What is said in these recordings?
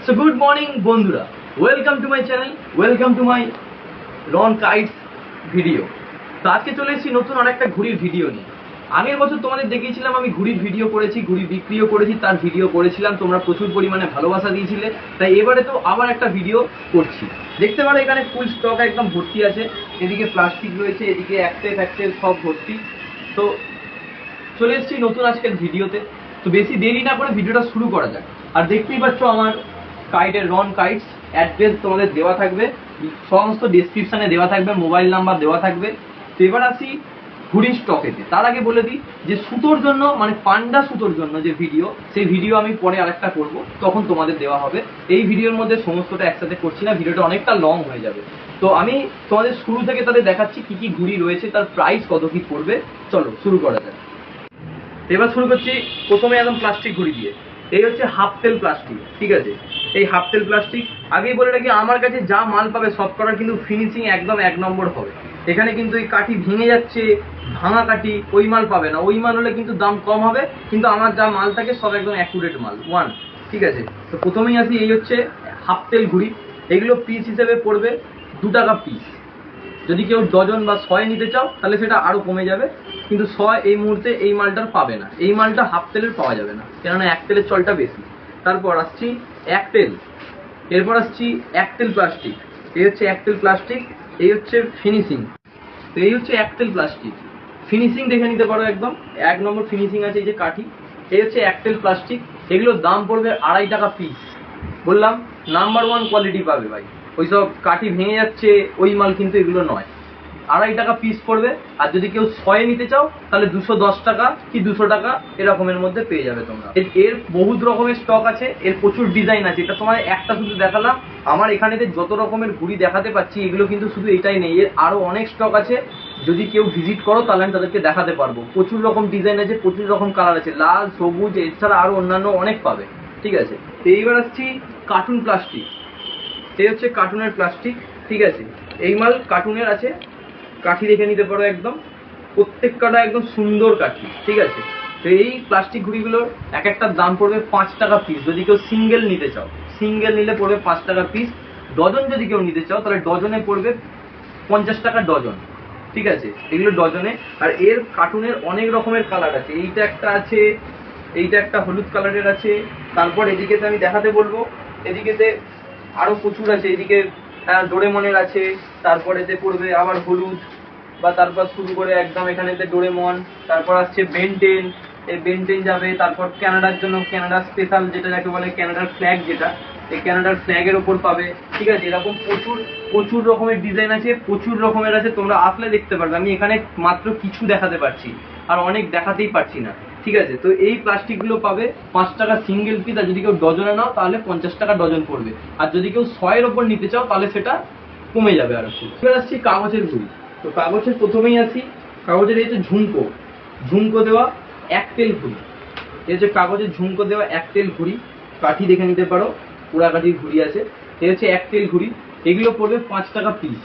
So good morning বন্ধুরা, welcome to my channel, welcome to my Ron Kites video. তো আজকে চলে এসেছি নতুন অনেকটা ঘুড়ির ভিডিও নিয়ে। আগের বছর তোমাদের দেখিয়েছিলাম আমি ঘুড়ির ভিডিও করেছি, ঘুড়ি বিক্রিও করেছি, তার ভিডিও করেছিলাম, তোমরা প্রচুর পরিমাণে ভালোবাসা দিয়েছিলে। তাই এবারে তো আবার একটা ভিডিও করছি। দেখতে পারো এখানে ফুল স্টক একদম ভর্তি আছে, এদিকে প্লাস্টিক রয়েছে, এদিকে একটা সব ভর্তি। তো চলে এসেছি নতুন আজকের ভিডিওতে। তো বেশি দেরি না করে ভিডিওটা শুরু করা যাক। আর দেখতেই পাচ্ছ আমার কাইটের রন কাইটস অ্যাড্রেস তোমাদের দেওয়া থাকবে, সমস্ত ডেসক্রিপশানে দেওয়া থাকবে, মোবাইল নাম্বার দেওয়া থাকবে। তো এবার আসি ঘুড়ির স্টকেতে। তার আগে বলে দিই যে সুতোর জন্য মানে পান্ডা সুতোর জন্য যে ভিডিও, সেই ভিডিও আমি পরে আরেকটা করব, তখন তোমাদের দেওয়া হবে। এই ভিডিওর মধ্যে সমস্তটা একসাথে করছি না, ভিডিওটা অনেকটা লং হয়ে যাবে। তো আমি তোমাদের শুরু থেকে তাদের দেখাচ্ছি কি কি ঘুড়ি রয়েছে, তার প্রাইস কত কি পড়বে। চলো শুরু করা যাক। এবার শুরু করছি প্রথমে একদম প্লাস্টিক ঘুড়ি দিয়ে। এই হচ্ছে হাফ তেল প্লাস্টিক, ঠিক আছে। এই হাফ তেল প্লাস্টিক আগেই বলে রাখি, আমার কাছে যা মাল পাবে সব করার কিন্তু ফিনিশিং একদম এক নম্বর হবে। এখানে কিন্তু এই কাঠি ভেঙে যাচ্ছে, ভাঙা কাঠি, ওই মাল পাবে না। ওই মাল হলে কিন্তু দাম কম হবে, কিন্তু আমার যা মাল থাকে সব একদম অ্যাকুরেট মাল, ওয়ান, ঠিক আছে। তো প্রথমেই আসি, এই হচ্ছে হাফ তেল ঘুড়ি। এগুলো পিস হিসেবে পড়বে 2 টাকা পিস। যদি কেউ ডজন বা 100 নিতে চাও তাহলে সেটা আরো কমে যাবে, কিন্তু 100 এই মুহূর্তে এই মালটার পাবে না। এই মালটা হাফ তেলের পাওয়া যাবে না, কেননা এক তেলের চলটা বেশি। তারপর আসছি এক তেল, এরপর আসছি এক তেল প্লাস্টিক। এই হচ্ছে এক তেল প্লাস্টিক, এই হচ্ছে ফিনিশিং। তো এই হচ্ছে এক তেল প্লাস্টিক, ফিনিশিং দেখে নিতে পারো, একদম এক নম্বর ফিনিশিং আছে। এই যে কাঠি, এই হচ্ছে এক তেল প্লাস্টিক। এগুলোর দাম পড়বে 2.5 টাকা পিস। বললাম নাম্বার 1 কোয়ালিটি পাবে ভাই। ওইসব কাঠি ভেঙে যাচ্ছে ওই মাল কিন্তু এগুলো নয়। 2.5 টাকা পিস পড়বে। আর যদি কেউ 100 নিতে চাও তাহলে 210 টাকা কি 200 টাকা এরকমের মধ্যে পেয়ে যাবে তোমরা। এর বহুত রকমের স্টক আছে, এর প্রচুর ডিজাইন আছে। এটা তোমার একটা শুধু দেখালাম। আমার এখানে যত রকমের ঘুড়ি দেখাতে পাচ্ছি এগুলো কিন্তু শুধু এটাই নেই, এর আরো অনেক স্টক আছে। যদি কেউ ভিজিট করো তাহলে আমি তাদেরকে দেখাতে পারবো। প্রচুর রকম ডিজাইন আছে, প্রচুর রকম কালার আছে, লাল, সবুজ, এছাড়া আরো অন্যান্য অনেক পাবে, ঠিক আছে। তো এইবার আসছি কার্টুন প্লাস্টিক। এই হচ্ছে কার্টুনের প্লাস্টিক, ঠিক আছে। এই মাল কার্টুনের আছে, কাঠি দেখে নিতে পারো, একদম প্রত্যেকটা একদম সুন্দর কাঠি, ঠিক আছে। তো এই প্লাস্টিক ঘুড়িগুলোর এক একটার দাম পড়বে 5 টাকা পিস। যদি কেউ সিঙ্গেল নিতে চাও, সিঙ্গেল নিলে পড়বে 5 টাকা পিস। ডজন যদি কেউ নিতে চাও তাহলে ডজনে পড়বে 50 টাকা ডজন, ঠিক আছে। এগুলো ডজনে। আর এর কার্টুনের অনেক রকমের কালার আছে। এইটা একটা আছে, এইটা একটা হলুদ কালারের আছে। তারপর এদিকেতে আমি দেখাতে বলবো, এদিকেতে আরো প্রচুর আছে। এদিকে ডোরেমনের আছে, তারপরেতে পড়বে আবার হলুদ, বা তারপর শুরু করে একদম এখানেতে ডোরেমন। তারপর আসছে বেনটেন, এই বেনটেন যাবে। তারপর ক্যানাডার জন্য ক্যানাডা স্পেশাল, যেটা যাকে বলে ক্যানাডার ফ্ল্যাগ, যেটা এই ক্যানাডার ফ্ল্যাগের ওপর পাবে, ঠিক আছে। এরকম প্রচুর প্রচুর রকমের ডিজাইন আছে, প্রচুর রকমের আছে। তোমরা আসলে দেখতে পারবে। আমি এখানে মাত্র কিছু দেখাতে পারছি, আর অনেক দেখাতেই পারছি না, ঠিক আছে। তো এই প্লাস্টিকগুলো পাবে 5 টাকা সিঙ্গেল পিস। আর যদি কেউ ডজনে নাও তাহলে 50 টাকা ডজন পড়বে। আর যদি কেউ 100 ওপর নিতে চাও তাহলে সেটা কমে যাবে আর একটু। এবার আসছি কাগজের ঘুড়ি। তো কাগজের প্রথমেই আসি, কাগজের এই যে ঝুমকো, ঝুমকো দেওয়া এক তেল ঘুড়ি। এই যে কাগজের ঝুমকো দেওয়া এক তেল ঘুড়ি, কাঠি দেখে নিতে পারো, পুরা কাঠির ঘুড়ি আছে। এই হচ্ছে এক তেল ঘুড়ি, এগুলো পড়বে 5 টাকা পিস।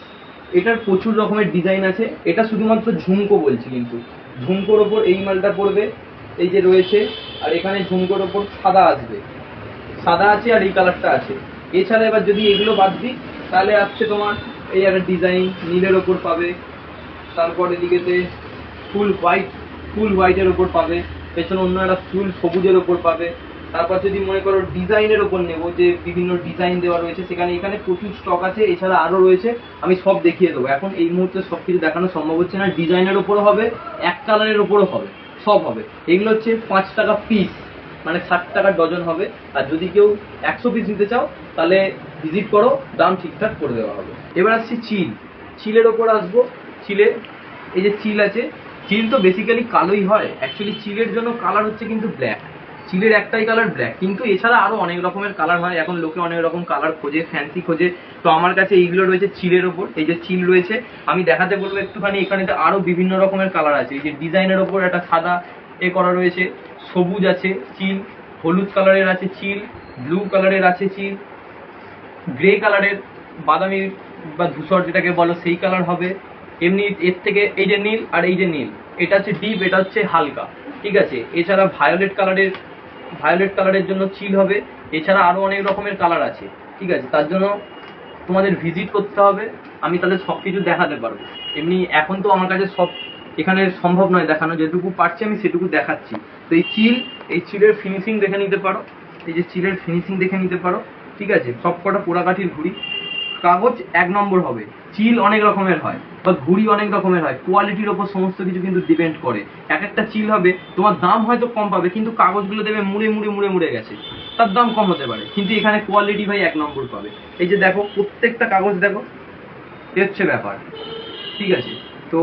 এটার প্রচুর রকমের ডিজাইন আছে। এটা শুধুমাত্র ঝুমকো বলছি, কিন্তু ঝুমকোর ওপর এই মালটা পড়বে, এই যে রয়েছে। আর এখানে ঝুমকোর ওপর সাদা আসবে, সাদা আছে, আর এই কালারটা আছে। এছাড়া এবার যদি এগুলো বাদ দিই তাহলে আসছে তোমার এই একটা ডিজাইন নীলের ওপর পাবে। তারপর এদিকেতে ফুল হোয়াইট, ফুল হোয়াইটের ওপর পাবে। পেছনে অন্য একটা ফুল সবুজের ওপর পাবে। তারপর যদি মনে করো ডিজাইনের ওপর নেবো, যে বিভিন্ন ডিজাইন দেওয়া রয়েছে সেখানে, এখানে প্রচুর স্টক আছে। এছাড়া আরো রয়েছে, আমি সব দেখিয়ে দেবো। এখন এই মুহূর্তে সব কিছু দেখানো সম্ভব হচ্ছে না। ডিজাইনের ওপরও হবে, এক কালারের ওপরও হবে, সব হবে। এগুলো হচ্ছে 5 টাকা পিস, মানে 60 টাকা ডজন হবে। আর যদি কেউ 100 পিস নিতে চাও তাহলে ভিজিট করো, দাম ঠিকঠাক করে দেওয়া হবে। এবার আসছি চিল, চিলের ওপর আসবো। চিলে এই যে চিল আছে, চিল তো বেসিক্যালি কালোই হয়। অ্যাকচুয়ালি চিলের জন্য কালার হচ্ছে কিন্তু ব্ল্যাক, চিলের একটাই কালার ব্ল্যাক, কিন্তু এছাড়া আরো অনেক রকমের কালার হয়। এখন লোকে অনেক রকম কালার খোঁজে, ফ্যান্সি খোঁজে। তো আমার কাছে এইগুলো রয়েছে চিলের ওপর। এই যে চিল রয়েছে, আমি দেখাতে বলবো একটুখানি। এখানে আরো বিভিন্ন রকমের কালার আছে। এই যে ডিজাইনের ওপর একটা সাদা এ করা রয়েছে, সবুজ আছে চিল, হলুদ কালারের আছে চিল, ব্লু কালারের আছে চিল, গ্রে কালারের, বাদামি বা ধূসর যেটাকে বলো সেই কালার হবে। এমনি এর থেকে এই যে নীল, আর এই যে নীল, এটা হচ্ছে ডিপ, এটা হচ্ছে হালকা, ঠিক আছে। এছাড়া ভায়োলেট কালারের জন্য চিল হবে। এছাড়া আরো অনেক রকমের কালার আছে, ঠিক আছে। তার জন্য তোমাদের ভিজিট করতে হবে, আমি তাদের সব কিছু দেখাতে পারবো। এমনি এখন তো আমার কাছে সব এখানে সম্ভব নয় দেখানো, যেটুকু পারছি আমি সেটুকু দেখাচ্ছি। তো এই চিলের ফিনিশিং দেখে নিতে পারো, এই যে চিলের ফিনিশিং দেখে নিতে পারো, ঠিক আছে। সব কটা পোড়াকাঠির ঘুড়ি, কাগজ 1 নম্বর হবে। চিল অনেক রকমের হয় বা ঘুড়ি অনেক রকমের হয়, কোয়ালিটির ওপর সমস্ত কিছু কিন্তু ডিপেন্ড করে। এক একটা চিল হবে, তোমার দাম হয়তো কম পাবে, কিন্তু কাগজগুলো দেবে মুড়ে মুড়ে মুড়ে মুড়ে গেছে, তার দাম কম হতে পারে, কিন্তু এখানে কোয়ালিটি ভাই 1 নম্বর পাবে। এই যে দেখো প্রত্যেকটা কাগজ দেখো, এ হচ্ছে ব্যাপার, ঠিক আছে। তো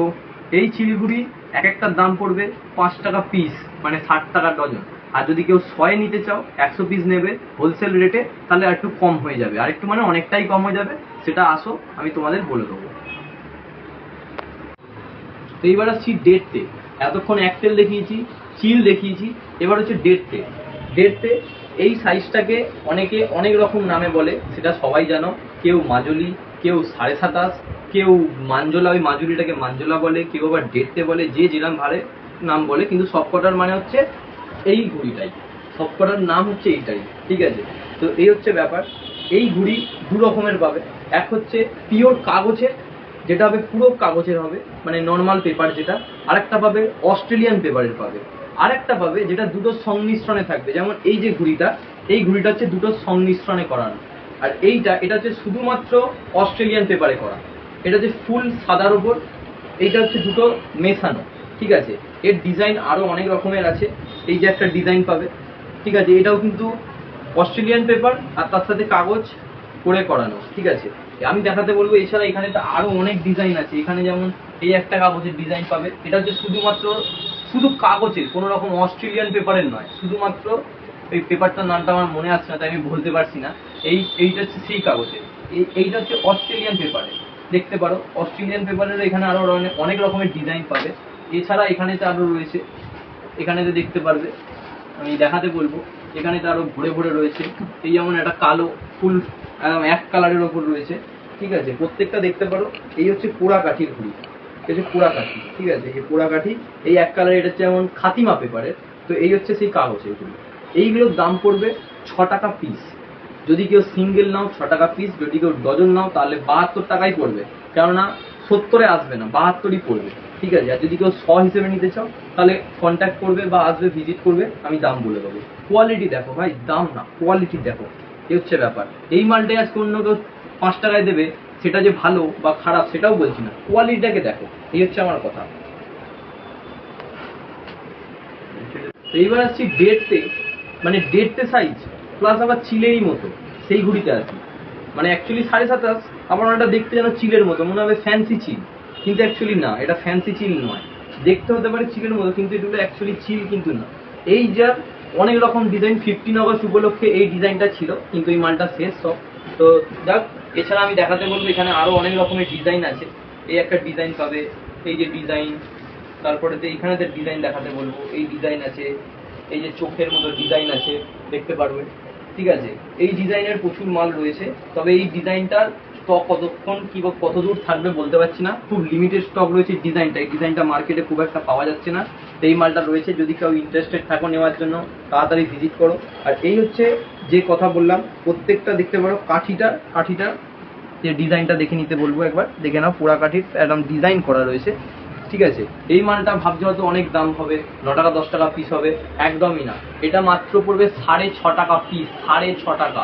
এই চিলঘুড়ি এক একটার দাম পড়বে 5 টাকা পিস, মানে 60 টাকা ডজন। আর যদি কেউ 100 নিতে চাও, 100 পিস নেবে হোলসেল রেটে, তাহলে আর একটু কম হয়ে যাবে, আর একটু মানে অনেকটাই কম হয়ে যাবে, সেটা আসো আমি তোমাদের বলে দেবো। তো এইবার আসছি ডেটতে। এতক্ষণ একটেল দেখিয়েছি, চিল দেখিয়েছি, এবার হচ্ছে ডেটতে। ডেটতে এই সাইজটাকে অনেকে অনেক রকম নামে বলে, সেটা সবাই জানো। কেউ মাজলি, কেউ 27.5, কেউ মাঞ্জলা, ওই মাজুলিটাকে মাঞ্জলা বলে, কেউ আবার ডেটতে বলে, যে যেরকম ভারে নাম বলে, কিন্তু সবকটার মানে হচ্ছে এই ঘুড়িটাই, সবকটার নাম হচ্ছে এইটাই, ঠিক আছে। তো এই হচ্ছে ব্যাপার। এই ঘুড়ি 2 রকমের পাবে। এক হচ্ছে পিওর কাগজের, যেটা হবে পুরো কাগজের হবে, মানে নর্মাল পেপার যেটা। আরেকটা পাবে অস্ট্রেলিয়ান পেপারের পাবে। আরেকটা পাবে যেটা দুটোর সংমিশ্রণে থাকবে, যেমন এই যে ঘুড়িটা, এই ঘুড়িটা হচ্ছে দুটোর সংমিশ্রণে করানো। আর এটা হচ্ছে শুধুমাত্র অস্ট্রেলিয়ান পেপারে করা। এটা হচ্ছে ফুল সাদার ওপর, এইটা হচ্ছে দুটো মেশানো, ঠিক আছে। এর ডিজাইন আরো অনেক রকমের আছে। এই যে একটা ডিজাইন পাবে, ঠিক আছে, এটাও কিন্তু অস্ট্রেলিয়ান পেপার আর তার সাথে কাগজ করে করানো, ঠিক আছে। আমি দেখাতে বলবো। এছাড়া এখানে তো আরো অনেক ডিজাইন আছে। এখানে যেমন এই একটা কাগজের ডিজাইন পাবে, এটা হচ্ছে শুধু কাগজের, কোনো রকম অস্ট্রেলিয়ান পেপারের নয়, শুধুমাত্র এই পেপারটার নামটা আমার মনে আসছে না, তাই আমি বলতে পারছি না। এইটা হচ্ছে সেই কাগজের, এইটা হচ্ছে অস্ট্রেলিয়ান পেপারে, দেখতে পারো। অস্ট্রেলিয়ান পেপারের এখানে আরো অনেক রকমের ডিজাইন পাবে। এছাড়া এখানে তো আরো রয়েছে, এখানে তো দেখতে পারবে, আমি দেখাতে বলবো। এখানে তো আরো ভরে ভরে রয়েছে। এই যেমন একটা কালো ফুল এক কালারের ওপর রয়েছে, ঠিক আছে। প্রত্যেকটা দেখতে পারো। এই হচ্ছে পোড়া কাঠির ঘুড়ি, এই হচ্ছে পোড়া কাঠি, ঠিক আছে। এই পোড়া কাঠি, এই এক কালার, এটা হচ্ছে যেমন খাতিমা পেপারের। তো এই হচ্ছে সেই কাগজের ঘুড়ি। এইগুলোর দাম পড়বে 6 টাকা পিস। যদি কেউ সিঙ্গেল নাও 6 টাকা পিস, যদি কেউ ডজন নাও তাহলে 72 টাকাই পড়বে, কেননা 70-এ আসবে না, 72ই পড়বে, ঠিক আছে। আর যদি কেউ 100 হিসেবে নিতে চাও, তাহলে কন্ট্যাক্ট করবে বা আসবে, ভিজিট করবে, আমি দাম বলে দেবো। কোয়ালিটি দেখো ভাই, দাম না, কোয়ালিটি দেখো, এই হচ্ছে ব্যাপার। এই মালটাই আজকে অন্য কেউ 5 টাকায় দেবে, সেটা যে ভালো বা খারাপ সেটাও বলছি না, কোয়ালিটিটাকে দেখো, এই হচ্ছে আমার কথা। তো এইবার আসছি ডেটতে, মানে ডেটতে সাইজ প্লাস আবার চিলেরই মতো সেই ঘুড়িতে আসি। মানে অ্যাকচুয়ালি 27.5, আবার ওটা দেখতে যেন চিলের মতো মনে হবে, ফ্যান্সি চিল, কিন্তু অ্যাকচুয়ালি না, এটা ফ্যান্সি চিল নয়। দেখতে হতে পারে চিলের মতো, কিন্তু এগুলো অ্যাকচুয়ালি চিল কিন্তু না। এই যার অনেক রকম ডিজাইন, 15 আগস্ট উপলক্ষে এই ডিজাইনটা ছিল, কিন্তু এই মালটা শেষ সব। তো যাক, এছাড়া আমি দেখাতে বলবো এখানে আরো অনেক রকমের ডিজাইন আছে। এই একটা ডিজাইন পাবে, এই যে ডিজাইন, তারপরে তো এইখানে তো ডিজাইন দেখাতে বলবো, এই ডিজাইন আছে, এই যে চোখের মতো ডিজাইন আছে, দেখতে পারবে, ঠিক আছে। এই ডিজাইনের প্রচুর মাল রয়েছে, তবে এই ডিজাইনটার স্টক কতক্ষণ কি বা কত দূর থাকবে বলতে পারছি না, খুব লিমিটেড স্টক রয়েছে ডিজাইনটা। এই ডিজাইনটা মার্কেটে খুব একটা পাওয়া যাচ্ছে না, এই মালটা রয়েছে। যদি কেউ ইন্টারেস্টেড থাকো নেওয়ার জন্য, তাড়াতাড়ি ভিজিট করো। আর এই হচ্ছে যে কথা বললাম, প্রত্যেকটা দেখতে পারো। কাঠিটা যে ডিজাইনটা দেখে নিতে বলবো, একবার দেখে নাও। পোড়া কাঠির একদম ডিজাইন করা রয়েছে, ঠিক আছে। এই মালটা ভাবছে হয়তো অনেক দাম হবে, 9 টাকা 10 টাকা পিস হবে, একদমই না। এটা মাত্র পড়বে 6.5 টাকা পিস, 6.5 টাকা,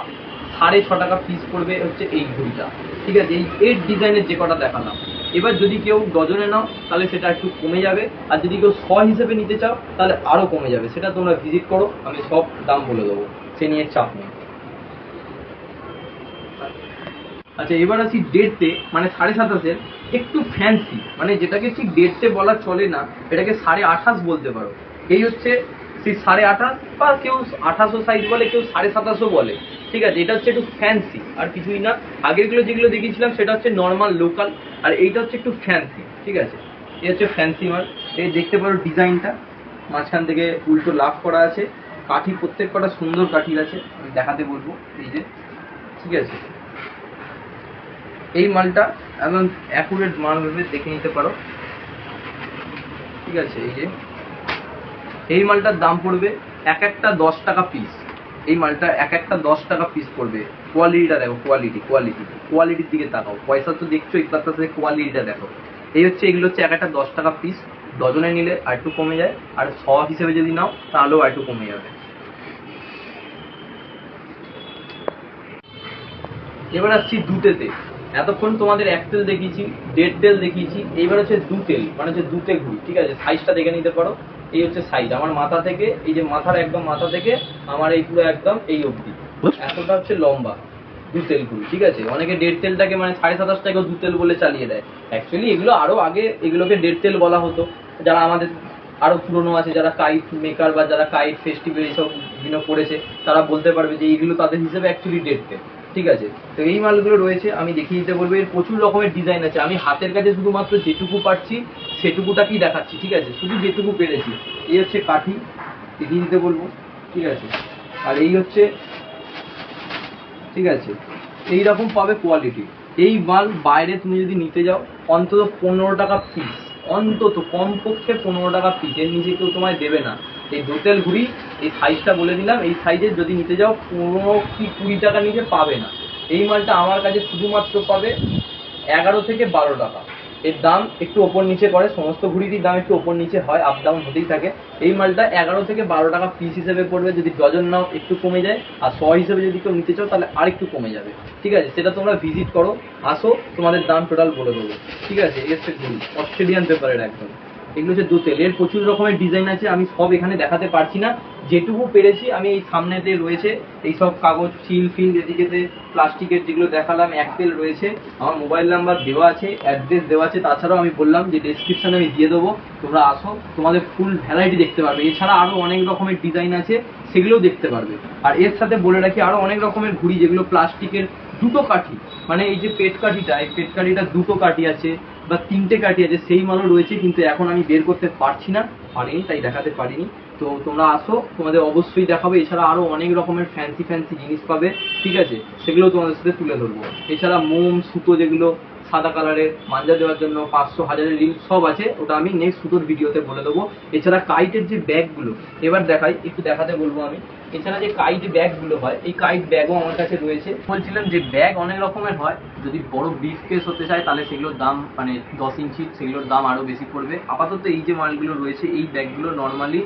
6.5 টাকা পিস পড়বে হচ্ছে এই ঘড়িটা, ঠিক আছে। এর ডিজাইনের যে কটা দেখালাম। এবার যদি কেউ ডজনে নাও তাহলে সেটা একটু কমে যাবে, আর যদি কেউ 100 হিসেবে নিতে চাও তাহলে আরো কমে যাবে, সেটা তোমরা ভিজিট করো, আমি সব দাম বলে দেবো, সে নিয়ে চাপ নেই। আচ্ছা, এবার আসি ডেটতে, মানে 27.5-এর একটু ফ্যান্সি, মানে যেটাকে ঠিক ডেটতে বলা চলে না, এটাকে 28.5 বলতে পারো। এই হচ্ছে সেই 28.5, বা কেউ 28 সাইজ বলে, কেউ 27.5 বলে, ঠিক আছে। এটা হচ্ছে একটু ফ্যান্সি, আর কিছুই না। আগেরগুলো যেগুলো দেখিয়েছিলাম সেটা হচ্ছে নর্মাল লোকাল, আর এইটা হচ্ছে একটু ফ্যান্সি, ঠিক আছে। এই হচ্ছে ফ্যান্সি মাল। এই দেখতে পারো ডিজাইনটা, মাঝখান থেকে উল্টো লাভ করা আছে। কাঠি প্রত্যেক কটা সুন্দর কাঠির আছে, আমি দেখাতে বলবো, এই যে, ঠিক আছে। এই মালটা একদম অ্যাকুরেট মাল ভেবে দেখে নিতে পারো, ঠিক আছে। এই যে এই মালটার দাম পড়বে এক একটা 10 টাকা পিস, এই মালটা এক একটা 10 টাকা পিস পড়বে। কোয়ালিটিটা দেখো, কোয়ালিটির দিকে তাকাও। পয়সা তো দেখছোই, তার সাথে কোয়ালিটিটা দেখো। এই হচ্ছে, এগুলো হচ্ছে এক একটা 10 টাকা পিস। ডজনে নিলে আর একটু কমে যায়, আর শ হিসেবে যদি নাও তাহলেও আর একটু কমে যাবে। এবার আসছি দুতেতে। এতক্ষণ তোমাদের এক তেল দেখিয়েছি, দেড় তেল দেখিয়েছি, এইবার হচ্ছে দু তেল, মানে হচ্ছে দুতে ঘুড়ি। ঠিক আছে, সাইজটা দেখে নিতে পারো। এই হচ্ছে সাইজ আমার মাথা থেকে, এই যে মাথার একদম মাথা থেকে আমার এই পুরো একদম এই অবধি এতটা হচ্ছে লম্বা দু তেল ঘুড়ি। ঠিক আছে, অনেকে দেড় তেলটাকে মানে 27.5 টাকা দু তেল বলে চালিয়ে দেয়। অ্যাকচুয়ালি এগুলো আরো আগে এগুলোকে দেড় তেল বলা হতো। যারা আমাদের আরো পুরনো আছে, যারা কাইট মেকার বা যারা কাইট ফেস্টিভ্যাল এইসব বিভিন্ন করেছে, তারা বলতে পারবে যে এইগুলো তাদের হিসেবে অ্যাকচুয়ালি দেড় তেল। ঠিক আছে, তো এই মালগুলো রয়েছে, আমি দেখিয়ে দিতে বলবো। এর প্রচুর রকমের ডিজাইন আছে, আমি হাতের কাছে শুধুমাত্র যেটুকু পারছি সেটুকুটাকেই দেখাচ্ছি। ঠিক আছে, শুধু যেটুকু পেরেছি। এই হচ্ছে কাঠি, দেখিয়ে দিতে বলবো। ঠিক আছে, আর এই হচ্ছে, ঠিক আছে, এইরকম পাবে কোয়ালিটি। এই মাল বাইরে তুমি যদি নিতে যাও অন্তত 15 টাকা পিস, অন্তত কমপক্ষে 15 টাকা পিস, এর নিচে কেউ তোমায় দেবে না। এই দোতেল ঘুড়ি, এই সাইজটা বলে দিলাম, এই সাইজের যদি নিতে যাও 15 কি 20 টাকা নিচে পাবে না। এই মালটা আমার কাছে শুধুমাত্র পাবে 11 থেকে 12 টাকা। এর দাম একটু ওপর নিচে করে, সমস্ত ঘুড়িরই দাম একটু ওপর নিচে হয়, আপ ডাউন হতেই থাকে। এই মালটা 11 থেকে 12 টাকা পিস হিসেবে পড়বে। যদি ডজন নাও একটু কমে যায়, আর 100 হিসেবে যদি কেউ নিতে চাও তাহলে আর একটু কমে যাবে। ঠিক আছে, সেটা তোমরা ভিজিট করো, আসো, তোমাদের দাম টোটাল বলে দেবো। ঠিক আছে, এই হচ্ছে ঘুড়ি, অস্ট্রেলিয়ান পেপারের একদম। এগুলো হচ্ছে দুতেল। এর প্রচুর রকমের ডিজাইন আছে, আমি সব এখানে দেখাতে পারছি না। যেটুকু পেরেছি আমি এই সামনেতে রয়েছে এইসব কাগজ, সিল ফিল, এদিকেতে প্লাস্টিকের যেগুলো দেখালাম, এক তেল রয়েছে। আমার মোবাইল নাম্বার দেওয়া আছে, অ্যাড্রেস দেওয়া আছে। তাছাড়াও আমি বললাম যে ডেসক্রিপশনে আমি দিয়ে দেবো, তোমরা আসো, তোমাদের ফুল ভ্যারাইটি দেখতে পারবে। এছাড়া আরো অনেক রকমের ডিজাইন আছে, সেগুলোও দেখতে পারবে। আর এর সাথে বলে রাখি, আরো অনেক রকমের ঘুড়ি যেগুলো প্লাস্টিকের, দুটো কাঠি, মানে এই যে পেট কাঠিটা, এই পেট কাঠিটা দুটো কাঠি আছে বা তিনটে কাঠি আছে, সেই মালও রয়েছে, কিন্তু এখন আমি বের করতে পারছি না, পারিনি, তাই দেখাতে পারিনি। তো তোমরা আসো, তোমাদের অবশ্যই দেখাবে। এছাড়া আরো অনেক রকমের ফ্যান্সি ফ্যান্সি জিনিস পাবে। ঠিক আছে, সেগুলো তোমাদের সাথে তুলে ধরবো। এছাড়া মোম, সুতো, যেগুলো সাদা কালারের মাঞ্জা দেওয়ার জন্য 500 1000-এর রিল সব আছে, ওটা আমি নেক্সট সুতোর ভিডিওতে বলে দেবো। এছাড়া কাইটের যে ব্যাগগুলো, এবার দেখাই, একটু দেখাতে বলবো আমি। এছাড়া যে কাইট ব্যাগগুলো হয়, এই কাইট ব্যাগও আমার কাছে রয়েছে। বলছিলাম যে ব্যাগ অনেক রকমের হয়, যদি বড় ব্রিফ কেস হতে চায় তাহলে সেগুলোর দাম মানে 10 ইঞ্চি, সেগুলোর দাম আরো বেশি পড়বে। আপাতত এই যে মালগুলো রয়েছে, এই ব্যাগগুলো নর্মালি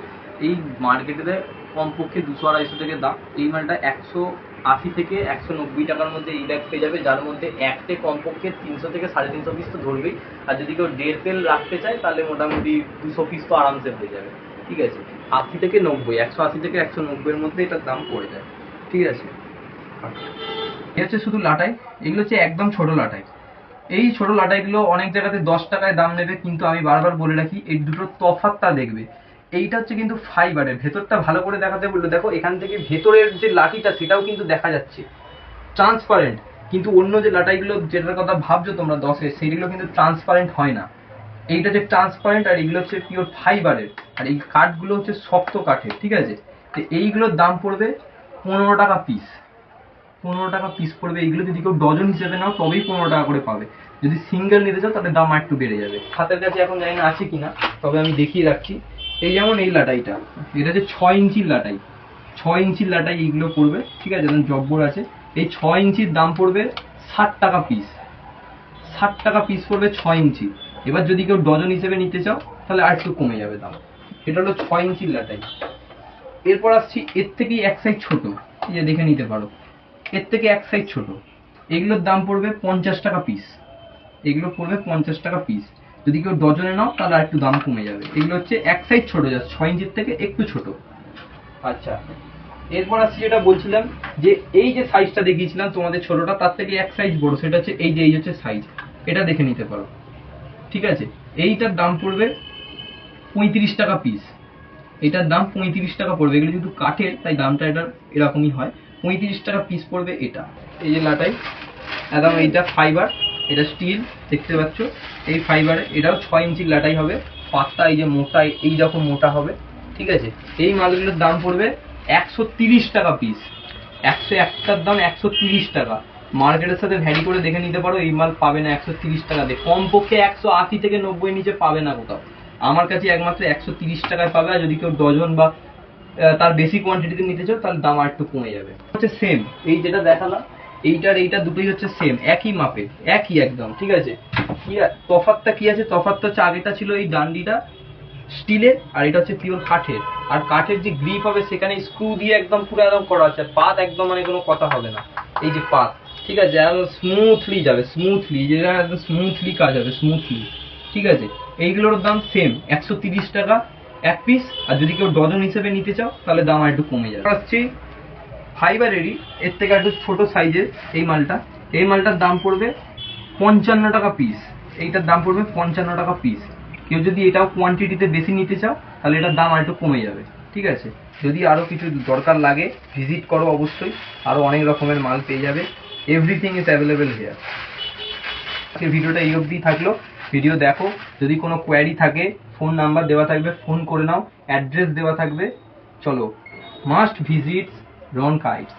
এই মার্কেটে কমপক্ষে 200-250 থেকে দাম। এই মালটা 180 থেকে 190 টাকার মধ্যে এই ব্যাগ পেয়ে যাবে, যার মধ্যে একটে কমপক্ষে 300 থেকে 350 পিস তো ধরবেই। আর যদি কেউ দেড় তেল রাখতে চায় তাহলে মোটামুটি 200 পিস তো আরামসে হয়ে যাবে। ঠিক আছে, 80 থেকে 90, 180 থেকে 190-এর মধ্যে এটার দাম পড়ে যায়। ঠিক আছে, এই হচ্ছে শুধু লাটাই। এগুলো হচ্ছে একদম ছোট লাটাই। এই ছোট লাটাইগুলো অনেক জায়গাতে 10 টাকায় দাম নেবে, কিন্তু আমি বারবার বলে রাখি এই দুটোর তফাৎটা দেখবে। এইটা হচ্ছে কিন্তু ফাইবারের, ভেতরটা ভালো করে দেখাতে বললো, দেখো এখান থেকে ভেতরের যে লাঠিটা সেটাও কিন্তু দেখা যাচ্ছে, ট্রান্সপারেন্ট। কিন্তু অন্য যে লাটাইগুলো যেটার কথা ভাবছো তোমরা 10-এর, সেইগুলো কিন্তু ট্রান্সপারেন্ট হয় না। এইটা যে ট্রান্সপারেন্ট, আর এগুলো হচ্ছে পিওর ফাইবারের। আর এই কাঠগুলো হচ্ছে শক্ত কাঠের। ঠিক আছে, তো এইগুলোর দাম পড়বে 15 টাকা পিস। 15 টাকা পিস পড়বে। এইগুলো যদি কেউ ডজন হিসেবে নাও তবেই 15 টাকা করে পাবে। যদি সিঙ্গেল নিতে চাও তাহলে দাম একটু বেড়ে যাবে। হাতের কাছে এখন জানি না আছে কিনা, তবে আমি দেখিয়ে রাখছি। এই যেমন এই লাটাইটা, এটা হচ্ছে 6 ইঞ্চির লাটাই। 6 ইঞ্চির লাটাই এইগুলো পড়বে। ঠিক আছে, যেমন জব্বর আছে। এই 6 ইঞ্চির দাম পড়বে 60 টাকা পিস। 60 টাকা পিস পড়বে 6 ইঞ্চি। এবার যদি কেউ ডজন হিসেবে নিতে চাও তাহলে আর একটু কমে যাবে দাম। এটা হলো 6 ইঞ্চির লাটাই। এরপর আসছি এর থেকেই এক সাইজ ছোট, এই যে দেখে নিতে পারো, এর থেকে এক সাইজ ছোট। এগুলোর দাম পড়বে 50 টাকা পিস। এগুলো পড়বে 50 টাকা পিস। যদি কেউ ডজনে নাও তাহলে আর একটু দাম কমে যাবে। এগুলো হচ্ছে এক সাইজ ছোট, জাস্ট 6 ইঞ্চির থেকে একটু ছোট। আচ্ছা, এরপর আসছি যেটা বলছিলাম, যে এই যে সাইজটা দেখিয়েছিলাম তোমাদের ছোটটা, তার থেকে এক সাইজ বড়, সেটা হচ্ছে এই যে এই হচ্ছে সাইজ, এটা দেখে নিতে পারো। ঠিক আছে, এইটার দাম পড়বে 35 টাকা পিস। এটার দাম 35 টাকা পড়বে। এগুলো যেহেতু কাঠের তাই দামটা এটার এরকমই হয়। 35 টাকা পিস পড়বে এটা। এই যে লাটাই, একদম এইটা ফাইবার, এটা স্টিল, দেখতে পাচ্ছ এই ফাইবারে। এটাও 6 ইঞ্চির লাটাই হবে, পাতটা এই যে মোটা, এই রকম মোটা হবে। ঠিক আছে, এই মালগুলোর দাম পড়বে 130 টাকা পিস। 101টার দাম 130 টাকা। মার্কেটের সাথে ভ্যারি করে দেখে নিতে পারো, এই মাল পাবে না 130 টাকা দিয়ে। কমপক্ষে 180 থেকে 90 নিচে পাবে না কোথাও। আমার কাছে একমাত্র 130 টাকায় পাবে। আর যদি কেউ ডজন বা তার বেশি কোয়ান্টিটিতে নিতে চাও তাহলে দাম আর একটু কমে যাবে। হচ্ছে সেম, এই যেটা দেখালাম এইটা দুটোই হচ্ছে সেম, একই মাপের, একই একদম, ঠিক আছে। তফাৎটা কি আছে? তফাৎটা হচ্ছে আগেটা ছিল এই ডান্ডিটা স্টিলের, আর এটা হচ্ছে পিওর কাঠের। আর কাঠের যে গ্রিপ হবে সেখানে স্ক্রু দিয়ে একদম পুরো একদম করা আছে, পাত একদম মানে কোনো কথা হবে না। এই যে পাত, ঠিক আছে, একদম স্মুথলি যাবে, স্মুথলি, যেটা একদম স্মুথলি কাজ হবে, স্মুথলি, ঠিক আছে। এইগুলোর দাম সেম 130 টাকা এক পিস। আর যদি কেউ ডজন হিসেবে নিতে চাও তাহলে দাম আর একটু কমে যাবে। আসছি ফাইবারেরই এর থেকে একটু ছোট সাইজের এই মালটার দাম পড়বে 55 টাকা পিস। এইটার দাম পড়বে 55 টাকা পিস। কেউ যদি এটাও কোয়ান্টিটিতে বেশি নিতে চাও তাহলে এটার দাম আর একটু কমে যাবে, ঠিক আছে। যদি আরো কিছু দরকার লাগে ভিজিট করো অবশ্যই, আরো অনেক রকমের মাল পেয়ে যাবে। Everything is available here. আজকের ভিডিওটা এই অবধি থাকলো। ভিডিও দেখো, যদি কোনো কোয়ারি থাকে ফোন নাম্বার দেওয়া থাকবে, ফোন করে নাও, অ্যাড্রেস দেওয়া থাকবে। চলো, মাস্ট ভিজিট রন কাইটস।